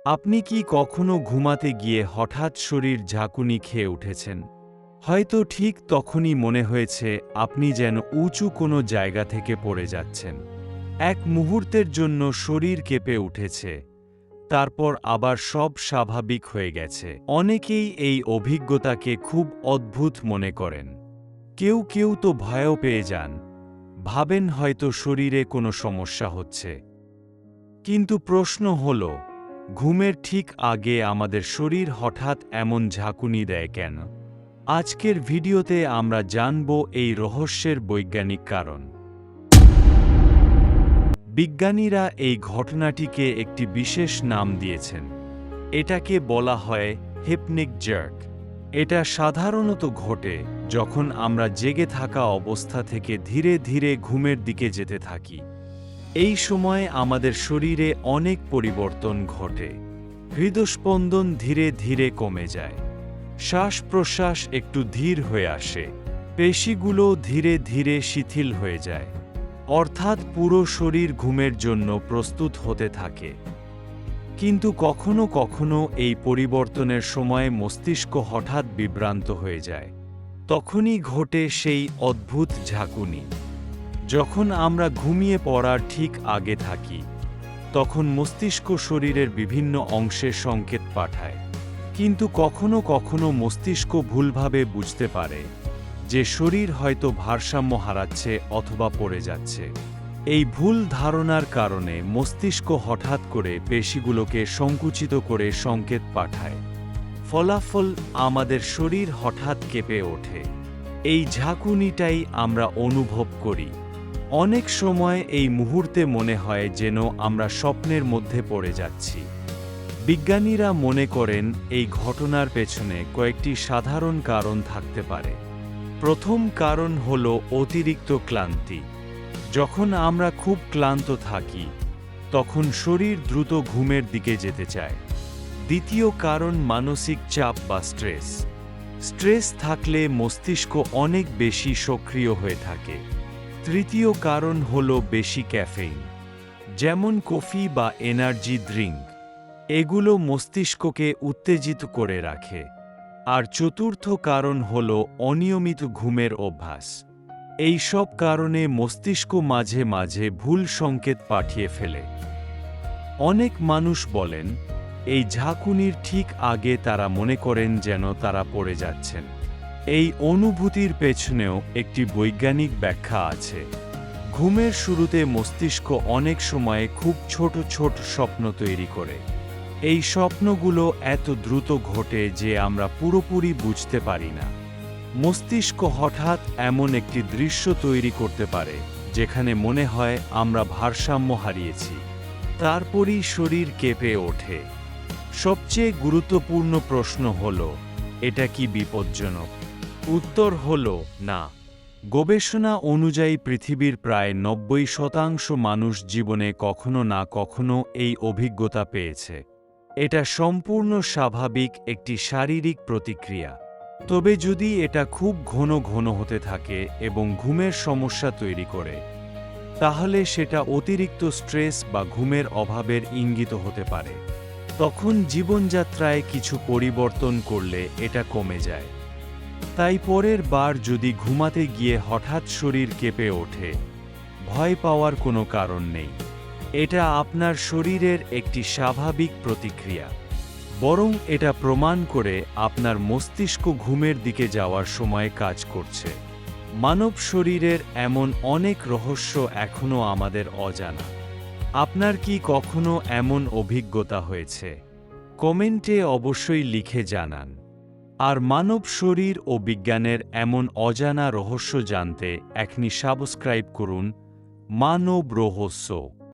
আপনি কি কখনো ঘুমাতে গিয়ে হঠাৎ শরীর ঝাঁকুনি খেয়ে উঠেছেন? হয়তো ঠিক তখনই মনে হয়েছে আপনি যেন উঁচু কোনো জায়গা থেকে পড়ে যাচ্ছেন। এক মুহূর্তের জন্য শরীর কেঁপে উঠেছে, তারপর আবার সব স্বাভাবিক হয়ে গেছে। অনেকেই এই অভিজ্ঞতাকে খুব অদ্ভুত মনে করেন। কেউ কেউ তো ভয়ও পেয়ে যান, ভাবেন হয়তো শরীরে কোনো সমস্যা হচ্ছে। কিন্তু প্রশ্ন হল, ঘুমের ঠিক আগে আমাদের শরীর হঠাৎ এমন ঝাঁকুনি দেয় কেন? আজকের ভিডিওতে আমরা জানব এই রহস্যের বৈজ্ঞানিক কারণ। বিজ্ঞানীরা এই ঘটনাটিকে একটি বিশেষ নাম দিয়েছেন। এটাকে বলা হয় হিপনিক জার্ক। এটা সাধারণত ঘটে যখন আমরা জেগে থাকা অবস্থা থেকে ধীরে ধীরে ঘুমের দিকে যেতে থাকি। এই সময়ে আমাদের শরীরে অনেক পরিবর্তন ঘটে। হৃদস্পন্দন ধীরে ধীরে কমে যায়, শ্বাস প্রশ্বাস একটু ধীর হয়ে আসে, পেশিগুলো ধীরে ধীরে শিথিল হয়ে যায়, অর্থাৎ পুরো শরীর ঘুমের জন্য প্রস্তুত হতে থাকে। কিন্তু কখনো কখনো এই পরিবর্তনের সময় মস্তিষ্ক হঠাৎ বিভ্রান্ত হয়ে যায়। তখনই ঘটে সেই অদ্ভুত ঝাঁকুনি। যখন আমরা ঘুমিয়ে পড়ার ঠিক আগে থাকি, তখন মস্তিষ্ক শরীরের বিভিন্ন অংশে সংকেত পাঠায়। কিন্তু কখনো কখনো মস্তিষ্ক ভুলভাবে বুঝতে পারে যে শরীর হয়তো ভারসাম্য হারাচ্ছে অথবা পড়ে যাচ্ছে। এই ভুল ধারণার কারণে মস্তিষ্ক হঠাৎ করে পেশিগুলোকে সংকুচিত করে সংকেত পাঠায়। ফলাফল, আমাদের শরীর হঠাৎ কেঁপে ওঠে। এই ঝাঁকুনিটাই আমরা অনুভব করি। অনেক সময় এই মুহূর্তে মনে হয় যেন আমরা স্বপ্নের মধ্যে পড়ে যাচ্ছি। বিজ্ঞানীরা মনে করেন এই ঘটনার পেছনে কয়েকটি সাধারণ কারণ থাকতে পারে। প্রথম কারণ হল অতিরিক্ত ক্লান্তি। যখন আমরা খুব ক্লান্ত থাকি, তখন শরীর দ্রুত ঘুমের দিকে যেতে চায়। দ্বিতীয় কারণ মানসিক চাপ বা স্ট্রেস। স্ট্রেস থাকলে মস্তিষ্ক অনেক বেশি সক্রিয় হয়ে থাকে। তৃতীয় কারণ হল বেশি ক্যাফেইন, যেমন কফি বা এনার্জি ড্রিঙ্ক। এগুলো মস্তিষ্ককে উত্তেজিত করে রাখে। আর চতুর্থ কারণ হল অনিয়মিত ঘুমের অভ্যাস। এই সব কারণে মস্তিষ্ক মাঝে মাঝে ভুল সংকেত পাঠিয়ে ফেলে। অনেক মানুষ বলেন, এই ঝাঁকুনির ঠিক আগে তারা মনে করেন যেন তারা পড়ে যাচ্ছেন। এই অনুভূতির পেছনেও একটি বৈজ্ঞানিক ব্যাখ্যা আছে। ঘুমের শুরুতে মস্তিষ্ক অনেক সময় খুব ছোট ছোট স্বপ্ন তৈরি করে। এই স্বপ্নগুলো এত দ্রুত ঘটে যে আমরা পুরোপুরি বুঝতে পারি না। মস্তিষ্ক হঠাৎ এমন একটি দৃশ্য তৈরি করতে পারে যেখানে মনে হয় আমরা ভারসাম্য হারিয়েছি। তারপরই শরীর কেঁপে ওঠে। সবচেয়ে গুরুত্বপূর্ণ প্রশ্ন হল, এটা কি বিপজ্জনক? উত্তর হল না। গবেষণা অনুযায়ী পৃথিবীর প্রায় ৯০% মানুষ জীবনে কখনো না কখনো এই অভিজ্ঞতা পেয়েছে। এটা সম্পূর্ণ স্বাভাবিক একটি শারীরিক প্রতিক্রিয়া। তবে যদি এটা খুব ঘন ঘন হতে থাকে এবং ঘুমের সমস্যা তৈরি করে, তাহলে সেটা অতিরিক্ত স্ট্রেস বা ঘুমের অভাবের ইঙ্গিত হতে পারে। তখন জীবনযাত্রায় কিছু পরিবর্তন করলে এটা কমে যায়। তাই পরের বার যদি ঘুমাতে গিয়ে হঠাৎ শরীর কেঁপে ওঠে, ভয় পাওয়ার কোনো কারণ নেই। এটা আপনার শরীরের একটি স্বাভাবিক প্রতিক্রিয়া। বরং এটা প্রমাণ করে আপনার মস্তিষ্ক ঘুমের দিকে যাওয়ার সময় কাজ করছে। মানব শরীরের এমন অনেক রহস্য এখনও আমাদের অজানা। আপনার কি কখনো এমন অভিজ্ঞতা হয়েছে? কমেন্টে অবশ্যই লিখে জানান। আর মানব শরীর ও বিজ্ঞানের এমন অজানা রহস্য জানতে এখনই সাবস্ক্রাইব করুন মানব রহস্য।